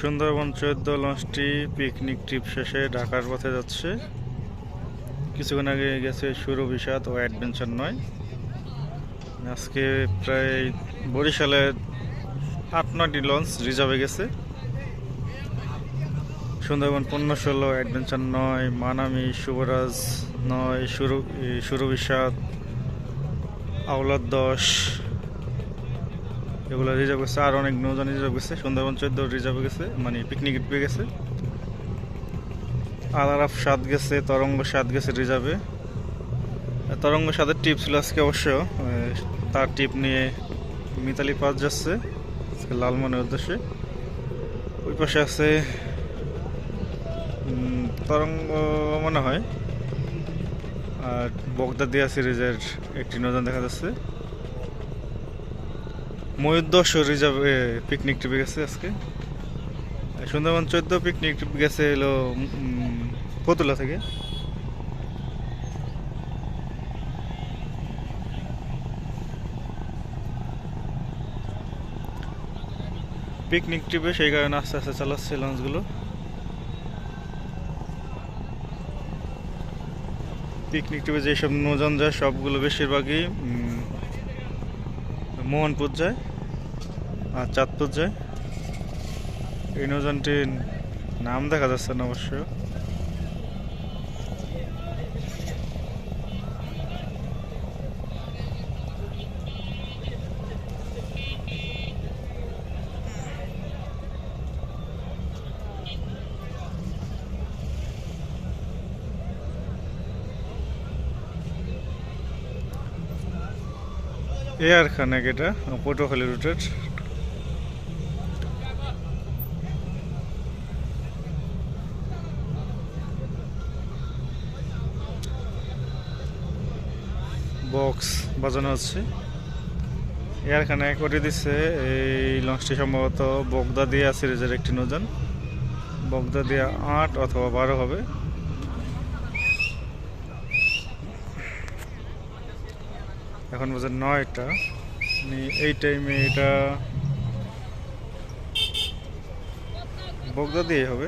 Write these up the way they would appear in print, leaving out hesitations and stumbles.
সুন্দরবন 14 লঞ্চটি picnic trip শেষে ঢাকার পথে যাচ্ছে। কিছুক্ষণ আগে গেছে সুরভিসাদ ও অ্যাডভেঞ্চার 9। আজকে প্রায় বরিশালের 8-9টি লঞ্চ রিজার্ভে গেছে। সুন্দরবন 15-16, অ্যাডভেঞ্চার 9, মানামি, শুভরাজ 9, সুরভিসাদ, আওলাদ 10 এগুলো রিজার্ভ গেছে। আর অনেক নৌযান রিজার্ভ গেছে। সুন্দরবন 14 রিজার্ভে গেছে, মানে পিকনিক ট্রিপে গেছে। আলারাফ 7 গেছে, তরঙ্গ 7 গেছে রিজার্ভে। তরঙ্গ 7-এর টিপ ছিল আজকে অবশ্য। তার টিপ নিয়ে মিতালি পাস যাচ্ছে লালমনের উদ্দেশ্যে। ওই পাশে আছে তরঙ্গ মনে হয়, আর বগদাদিয়া সিরিজের একটি নৌযান দেখা যাচ্ছে। ময়ূর 10 রিজার্ভে পিকনিক ট্রিপে গেছে আজকে। সুন্দরবন 14 পিকনিক ট্রিপ গেছে এলো ফতুল্লা থেকে। পিকনিক ট্রিপে সেই কারণে আস্তে আস্তে চালাচ্ছে লঞ্চগুলো। পিকনিক ট্রিপে যেসব নৌযান যায় সবগুলো বেশিরভাগই মোহনপুর যায় আর চাঁদপুর যায়। এই নৌযানটির নাম দেখা যাচ্ছে না অবশ্য। এয়ার খানেক এটা পটুয়াখালী রুটের। বক্স বাজানো হচ্ছে। এয়ার খানেক করে দিচ্ছে। এই লঞ্চটি সম্ভবত বগদাদিয়া সিরিজের একটি নৌযান। বগদাদিয়া 8 অথবা 12 হবে। এখন বাজে 9টা। এই টাইমে এটা বগদাদিয়াই হবে।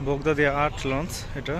বগদাদিয়া 8 লঞ্চ এটা।